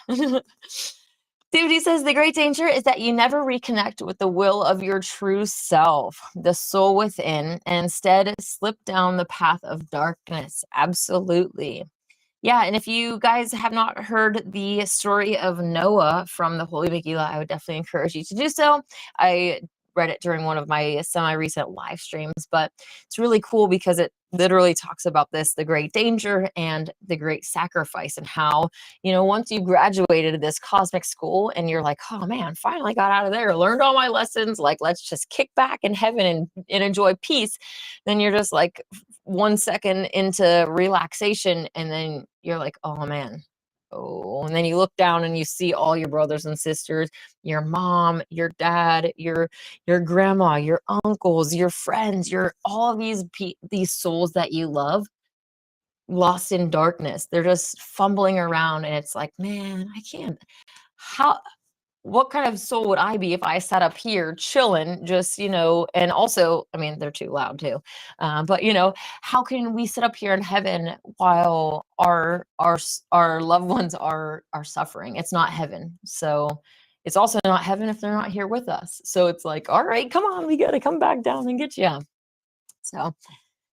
S2: David says, the great danger is that you never reconnect with the will of your true self, the soul within, and instead slip down the path of darkness. Absolutely. Yeah, and if you guys have not heard the story of Noah from the Holy Megillah, I would definitely encourage you to do so. I read it during one of my semi-recent live streams, but it's really cool because it literally talks about the great danger and the great sacrifice, and how, once you graduated this cosmic school and you're like, oh man, finally got out of there, learned all my lessons, like, let's just kick back in heaven and enjoy peace. Then you're just like 1 second into relaxation, and then you're like, oh man, And then you look down and you see all your brothers and sisters, your mom, your dad, your grandma, your uncles, your friends, your all of these souls that you love lost in darkness. They're just fumbling around, and it's like, man, I can't. What kind of soul would I be if I sat up here chilling, just, and also, I mean, they're too loud too. But how can we sit up here in heaven while our loved ones are suffering? It's not heaven. So it's also not heaven if they're not here with us. So it's like, all right, come on, we got to come back down and get you. So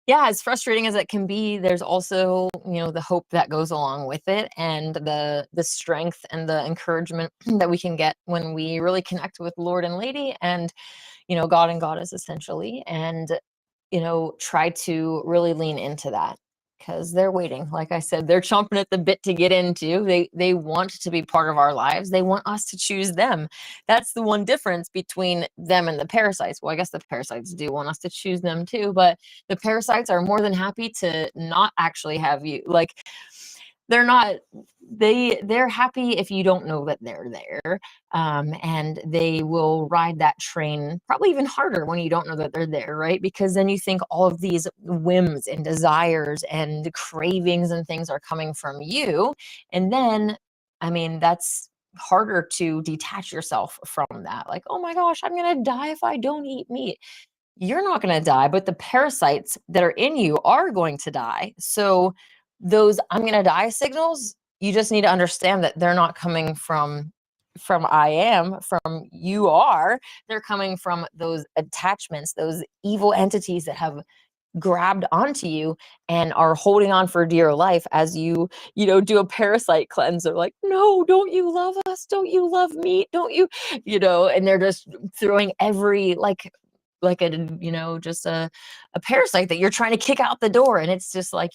S2: yeah, as frustrating as it can be, there's also, the hope that goes along with it, and the strength and the encouragement that we can get when we really connect with Lord and Lady and, God and Goddess essentially, and, try to really lean into that, because they're waiting. Like I said, they're chomping at the bit to get into. They want to be part of our lives. They want us to choose them. That's the one difference between them and the parasites. Well, I guess the parasites do want us to choose them too, but the parasites are more than happy to not actually have you. Like, they're happy if you don't know that they're there, and they will ride that train probably even harder when you don't know that they're there, right? Because then you think all of these whims and desires and cravings and things are coming from you, and then, I mean, that's harder to detach yourself from that. Like, oh my gosh, I'm gonna die if I don't eat meat. You're not going to die, but the parasites that are in you are going to die. So those I'm going to die signals, you just need to understand that they're not coming from I am, from you are. They're coming from those attachments, those evil entities that have grabbed onto you and are holding on for dear life as do a parasite cleanse. They're like, no, don't you love us? Don't you love meat? Don't you, and they're just throwing every like a just a parasite that you're trying to kick out the door, and it's just like,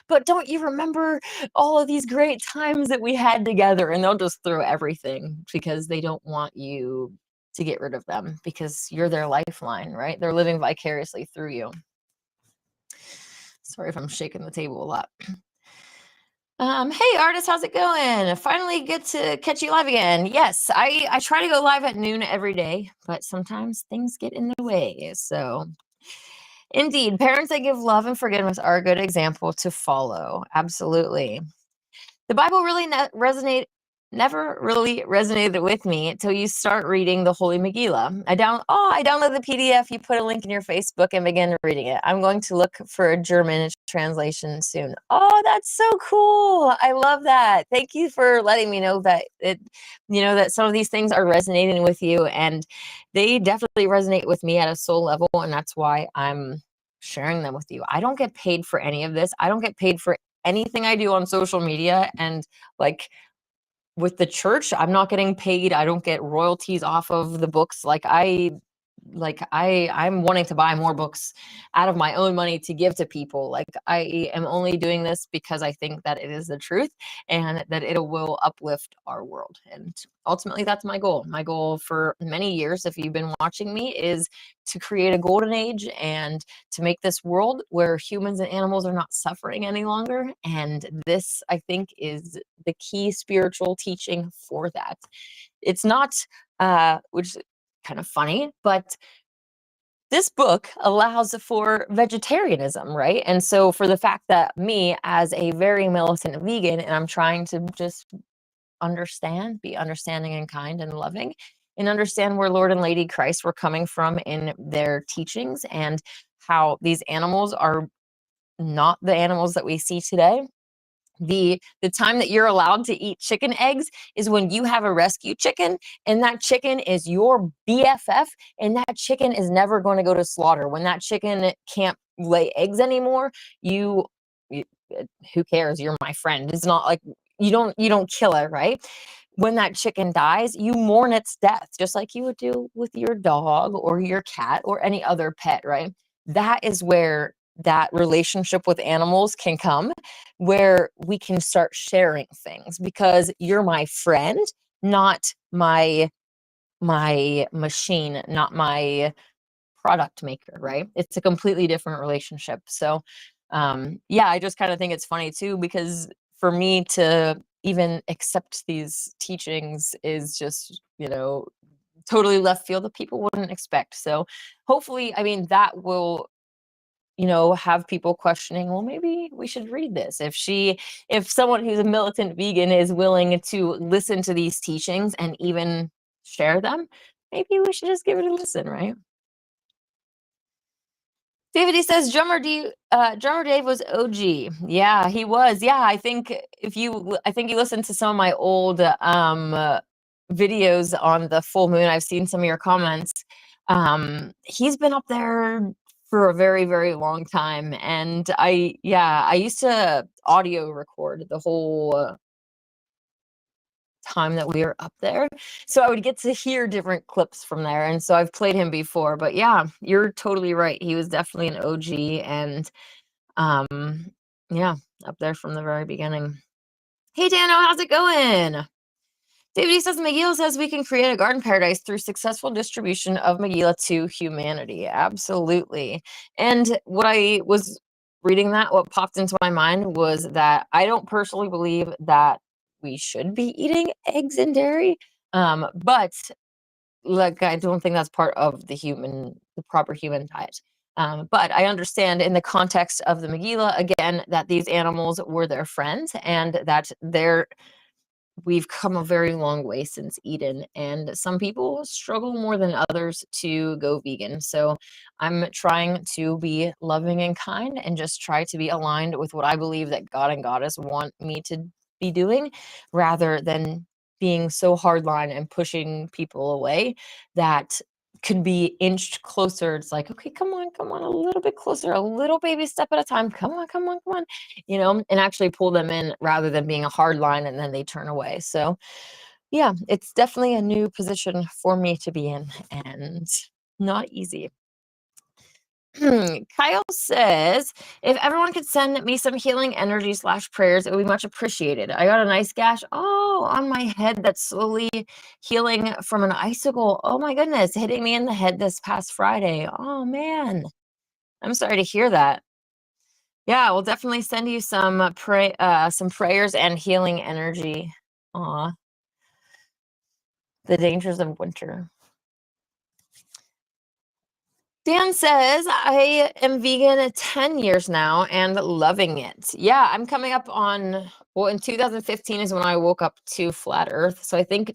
S2: but don't you remember all of these great times that we had together? And they'll just throw everything because they don't want you to get rid of them, because you're their lifeline, right? They're living vicariously through you. Sorry if I'm shaking the table a lot. Hey artist, how's it going? Finally get to catch you live again. Yes, I try to go live at noon every day, but sometimes things get in the way. So indeed, parents that give love and forgiveness are a good example to follow. Absolutely. The Bible really never really resonated with me until you start reading the Holy Megillah. I downloaded the PDF. You put a link in your Facebook and began reading it. I'm going to look for a German translation soon. Oh, that's so cool. I love that. Thank you for letting me know that that some of these things are resonating with you, and they definitely resonate with me at a soul level, and that's why I'm sharing them with you. I don't get paid for any of this. I don't get paid for anything I do on social media, and like with the church, I'm not getting paid. I don't get royalties off of the books. I'm wanting to buy more books out of my own money to give to people. Like, I am only doing this because I think that it is the truth and that it will uplift our world. And ultimately that's my goal. My goal for many years, if you've been watching me, is to create a golden age and to make this world where humans and animals are not suffering any longer. And this, I think, is the key spiritual teaching for that. It's not, which kind of funny, but this book allows for vegetarianism, right? And so for the fact that me, as a very militant vegan, and I'm trying to just be understanding and kind and loving, and understand where Lord and Lady Christ were coming from in their teachings, and how these animals are not the animals that we see today. The time that you're allowed to eat chicken eggs is when you have a rescue chicken, and that chicken is your BFF, and that chicken is never going to go to slaughter. When that chicken can't lay eggs anymore, you who cares? You're my friend. It's not like you don't kill it, right? When that chicken dies, you mourn its death, just like you would do with your dog or your cat or any other pet, right? That is where that relationship with animals can come, where we can start sharing things, because you're my friend, not my machine, not my product maker, right? It's a completely different relationship. So yeah, I just kind of think it's funny too, because for me to even accept these teachings is just, totally left field that people wouldn't expect. So hopefully, I mean, that will, have people questioning, well, maybe we should read this. If someone who's a militant vegan is willing to listen to these teachings and even share them, maybe we should just give it a listen, right? David, he says drummer Dave was OG. Yeah, he was. Yeah, I think you listened to some of my old videos on the full moon. I've seen some of your comments. He's been up there for a very, very long time, and I used to audio record the whole time that we were up there, so I would get to hear different clips from there, and so I've played him before. But yeah, you're totally right, he was definitely an OG, and yeah, up there from the very beginning. Hey Dano, how's it going? David says Megillah says we can create a garden paradise through successful distribution of Megillah to humanity. Absolutely. And what I was reading, what popped into my mind was that I don't personally believe that we should be eating eggs and dairy. But like, I don't think that's part of the proper human diet. But I understand in the context of the Megillah, again, that these animals were their friends and that we've come a very long way since Eden, and some people struggle more than others to go vegan. So I'm trying to be loving and kind and just try to be aligned with what I believe that God and Goddess want me to be doing, rather than being so hardline and pushing people away that could be inched closer. It's like, okay, come on, a little bit closer, a little baby step at a time. Come on, and actually pull them in rather than being a hard line and then they turn away. So yeah, it's definitely a new position for me to be in and not easy. Kyle says, if everyone could send me some healing energy / prayers, it would be much appreciated. I got a nice gash, on my head that's slowly healing from an icicle. Oh my goodness, hitting me in the head this past Friday. Oh man, I'm sorry to hear that. Yeah, we'll definitely send you some prayers and healing energy. Aw, the dangers of winter. Dan says, I am vegan 10 years now and loving it. Yeah, I'm coming up on, in 2015 is when I woke up to flat earth. So I think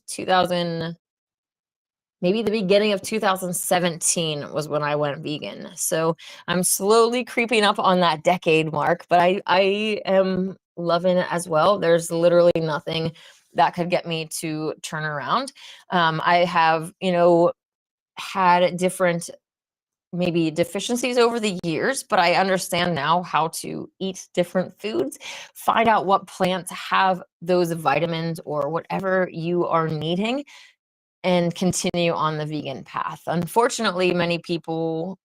S2: maybe the beginning of 2017 was when I went vegan. So I'm slowly creeping up on that decade mark, but I am loving it as well. There's literally nothing that could get me to turn around. I have, had different maybe deficiencies over the years, but I understand now how to eat different foods, find out what plants have those vitamins or whatever you are needing, and continue on the vegan path. Unfortunately, many people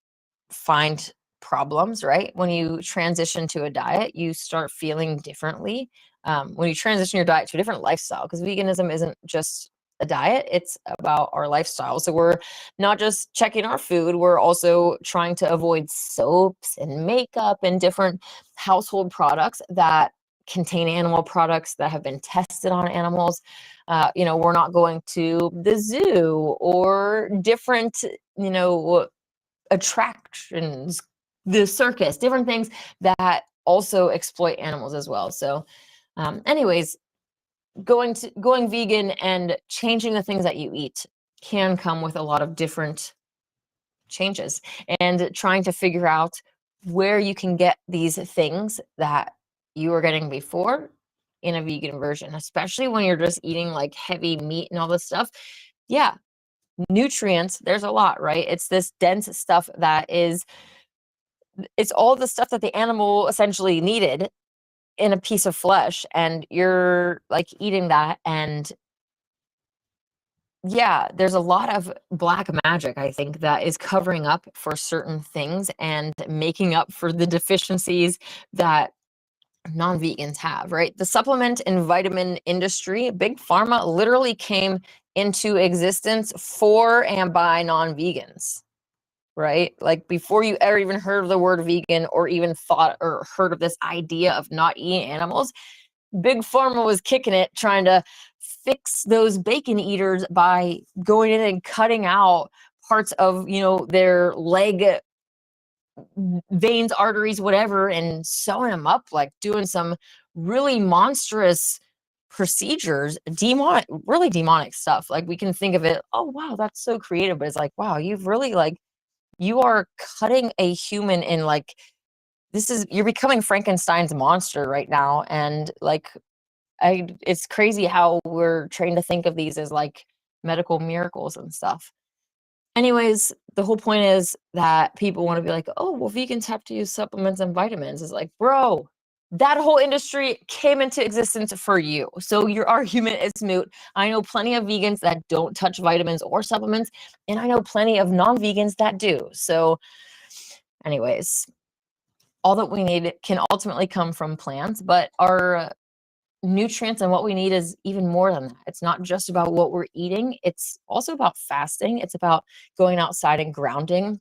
S2: find problems, right? When you transition to a diet, you start feeling differently. When you transition your diet to a different lifestyle, because veganism isn't just a diet, it's about our lifestyle. So we're not just checking our food, we're also trying to avoid soaps and makeup and different household products that contain animal products that have been tested on animals. We're not going to the zoo or different, attractions, the circus, different things that also exploit animals as well. So anyways, going vegan and changing the things that you eat can come with a lot of different changes, and trying to figure out where you can get these things that you were getting before in a vegan version, especially when you're just eating like heavy meat and all this stuff. Yeah, nutrients, there's a lot, right? It's this dense stuff it's all the stuff that the animal essentially needed in a piece of flesh, and you're like eating that. And yeah, there's a lot of black magic, I think, that is covering up for certain things and making up for the deficiencies that non-vegans have, right? The supplement and vitamin industry, big pharma, literally came into existence for and by non-vegans, right? Like before you ever even heard of the word vegan or even thought or heard of this idea of not eating animals, Big Pharma was kicking it, trying to fix those bacon eaters by going in and cutting out parts of, their leg veins, arteries, whatever, and sewing them up, like doing some really monstrous procedures, really demonic stuff. Like, we can think of it, oh wow, that's so creative, but it's like, wow, you've really, like, you are cutting a human in, like, you're becoming Frankenstein's monster right now. And like, it's crazy how we're trained to think of these as like medical miracles and stuff. Anyways, the whole point is that people want to be like, oh, well, vegans have to use supplements and vitamins. It's like, bro, that whole industry came into existence for you. So your argument is moot. I know plenty of vegans that don't touch vitamins or supplements, and I know plenty of non-vegans that do. So anyways, all that we need can ultimately come from plants, but our nutrients and what we need is even more than that. It's not just about what we're eating. It's also about fasting. It's about going outside and grounding,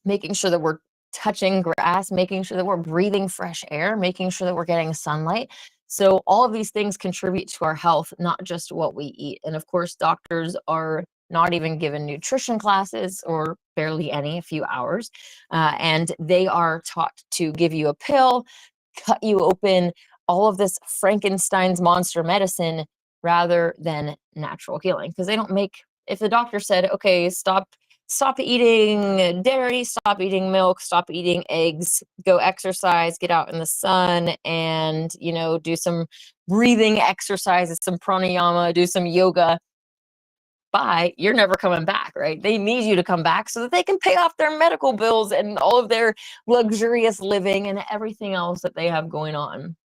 S2: making sure that we're touching grass, making sure that we're breathing fresh air, making sure that we're getting sunlight. So all of these things contribute to our health, not just what we eat. And of course, doctors are not even given nutrition classes, or barely any, a few hours. And they are taught to give you a pill, cut you open, all of this Frankenstein's monster medicine, rather than natural healing. Because they don't make, if the doctor said, okay, stop eating dairy, stop eating milk, stop eating eggs, go exercise, get out in the sun, and, do some breathing exercises, some pranayama, do some yoga, bye, you're never coming back, right? They need you to come back so that they can pay off their medical bills and all of their luxurious living and everything else that they have going on.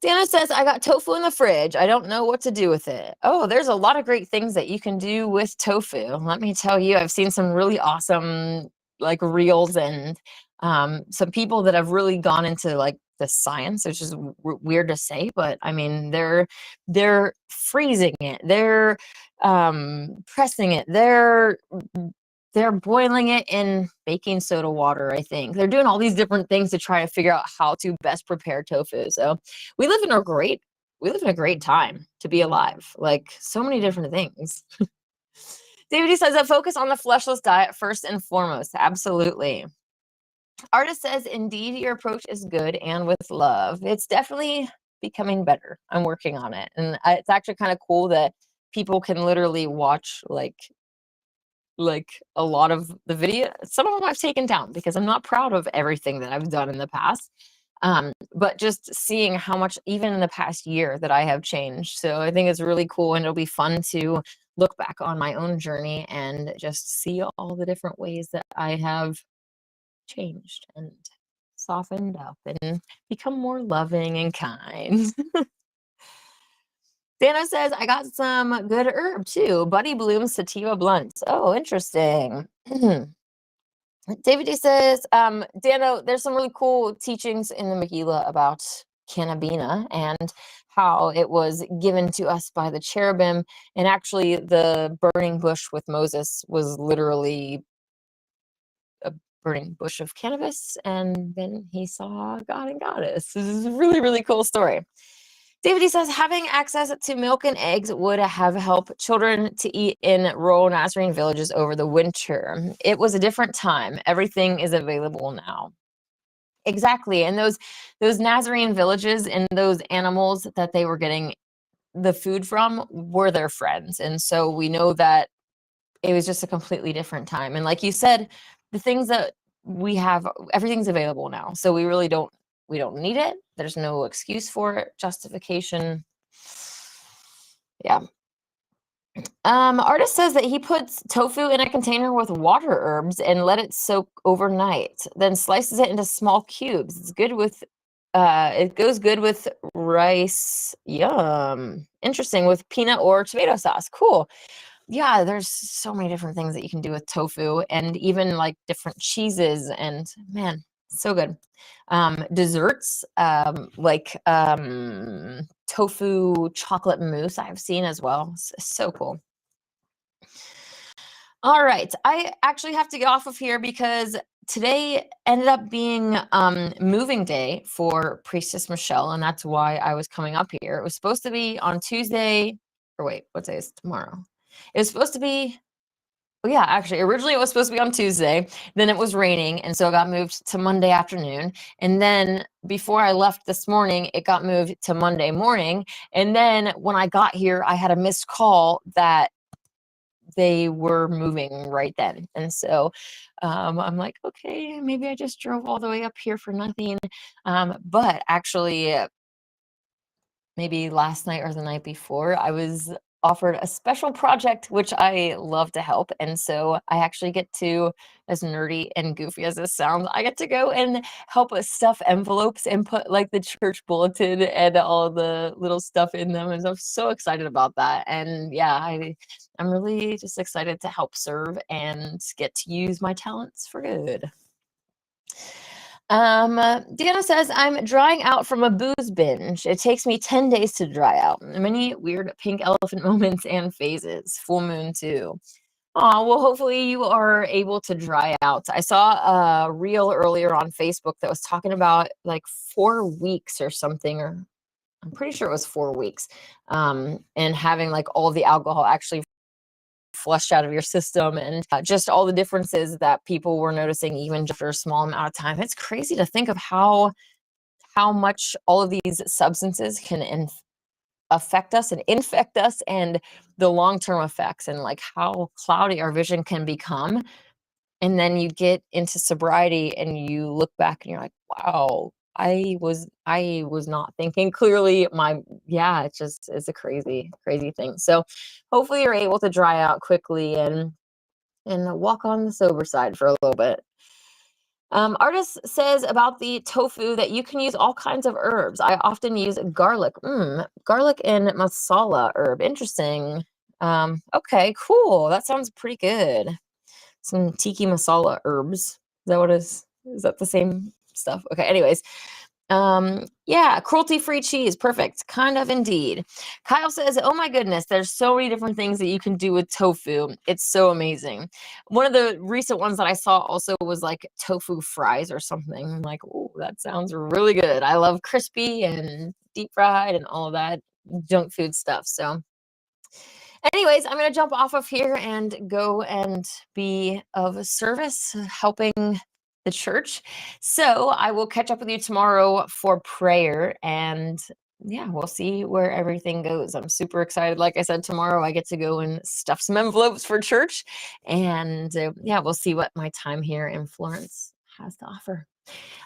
S2: Dana says, I got tofu in the fridge. I don't know what to do with it. Oh, there's a lot of great things that you can do with tofu. Let me tell you, I've seen some really awesome like reels and some people that have really gone into like the science, which is weird to say, but I mean, they're freezing it, they're pressing it, they're boiling it in baking soda water, I think. They're doing all these different things to try to figure out how to best prepare tofu. So we live in a great time to be alive. Like, so many different things. David says that focus on the fleshless diet first and foremost. Absolutely. Artist says, indeed, your approach is good and with love. It's definitely becoming better. I'm working on it. And it's actually kind of cool that people can literally watch like a lot of the video. Some of them I've taken down because I'm not proud of everything that I've done in the past. But just seeing how much, even in the past year, that I have changed. So I think it's really cool, and it'll be fun to look back on my own journey and just see all the different ways that I have changed and softened up and become more loving and kind. Dana says, I got some good herb too. Buddy Bloom Sativa Blunts. Oh, interesting. David D says, Dano, there's some really cool teachings in the Megillah about cannabina and how it was given to us by the cherubim. And actually, the burning bush with Moses was literally a burning bush of cannabis. And then he saw God and Goddess. This is a really, really cool story. David says, having access to milk and eggs would have helped children to eat in rural Nazarene villages over the winter. It was a different time. Everything is available now. Exactly. And those Nazarene villages and those animals that they were getting the food from were their friends. And so we know that it was just a completely different time. And like you said, the things that we have, everything's available now. So we really don't need it. There's no excuse for it, justification. Yeah. Artist says that he puts tofu in a container with water herbs and let it soak overnight, then slices it into small cubes. It's good with it goes good with rice. Yum. Interesting, with peanut or tomato sauce. Cool. Yeah, there's so many different things that you can do with tofu, and even like different cheeses, and man, so good. Desserts, like tofu chocolate mousse I've seen as well. So cool. All right, I actually have to get off of here because today ended up being moving day for Priestess Michelle, and that's why I was coming up here. It was supposed to be on Tuesday, or wait, what day is tomorrow? It was supposed to be, well, yeah, actually, originally it was supposed to be on Tuesday. Then it was raining, and so it got moved to Monday afternoon. And then before I left this morning, it got moved to Monday morning. And then when I got here, I had a missed call that they were moving right then. And so I'm like, okay, maybe I just drove all the way up here for nothing. But actually, maybe last night or the night before, I was offered a special project, which I love to help. And so I actually get to, as nerdy and goofy as this sounds, I get to go and help us stuff envelopes and put like the church bulletin and all the little stuff in them. And I'm so excited about that. And yeah, I'm really just excited to help serve and get to use my talents for good. Deanna says, I'm drying out from a booze binge. It takes me 10 days to dry out. Many weird pink elephant moments and phases. Full moon too. Oh, well, hopefully you are able to dry out. I saw a reel earlier on Facebook that was talking about like 4 weeks or something, or I'm pretty sure it was 4 weeks, and having like all the alcohol actually flushed out of your system, and just all the differences that people were noticing even after a small amount of time. It's crazy to think of how much all of these substances can affect us and infect us, and the long-term effects, and like how cloudy our vision can become. And then you get into sobriety and you look back and you're like, wow, I was not thinking clearly. It's a crazy thing. So hopefully you're able to dry out quickly and walk on the sober side for a little bit. Artist says about the tofu that you can use all kinds of herbs. I often use garlic. Garlic and masala herb. Interesting. Okay, cool. That sounds pretty good. Some tiki masala herbs. Is that what is that the same stuff? Okay, anyways. Yeah, cruelty-free cheese. Perfect. Kind of indeed. Kyle says, oh my goodness, there's so many different things that you can do with tofu. It's so amazing. One of the recent ones that I saw also was like tofu fries or something. I'm like, oh, that sounds really good. I love crispy and deep fried and all of that junk food stuff. So anyways, I'm going to jump off of here and go and be of service, helping the church. So I will catch up with you tomorrow for prayer, and yeah, we'll see where everything goes. I'm super excited. Like I said, tomorrow I get to go and stuff some envelopes for church, and yeah, we'll see what my time here in Florence has to offer.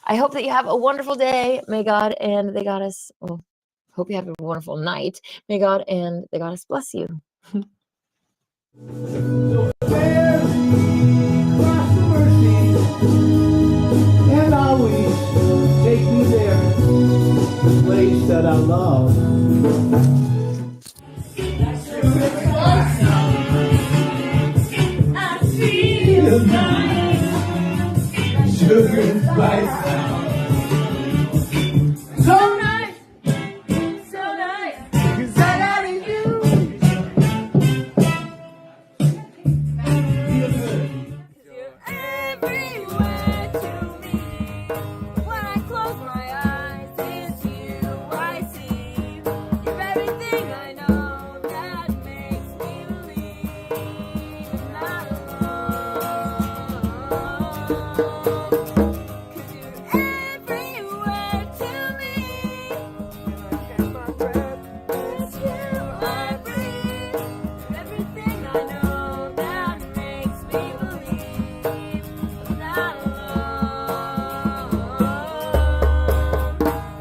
S2: I hope that you have a wonderful day. May God and the Goddess, well, hope you have a wonderful night. May God and the Goddess bless you.
S1: So fair, cross the mercy, and always take me there, the place that I love. I see the night, sugar and spice now. So nice, so nice, 'cause I got you.
S4: Everywhere to me. When I close my eyes, it's you I see. You're everything I know that makes me believe I'm not alone. 'Cause you're everywhere to me. When I catch my breath, it's you I breathe. You're everything I know that makes me believe I'm not alone.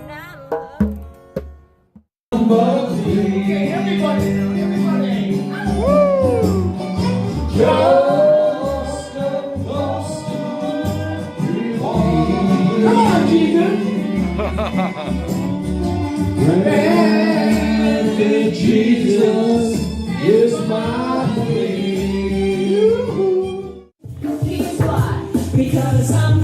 S4: Not alone.
S1: Okay, everybody. Woo! Just a close come on, Jesus. Granted, Jesus is my queen.
S4: Here's why. Because I'm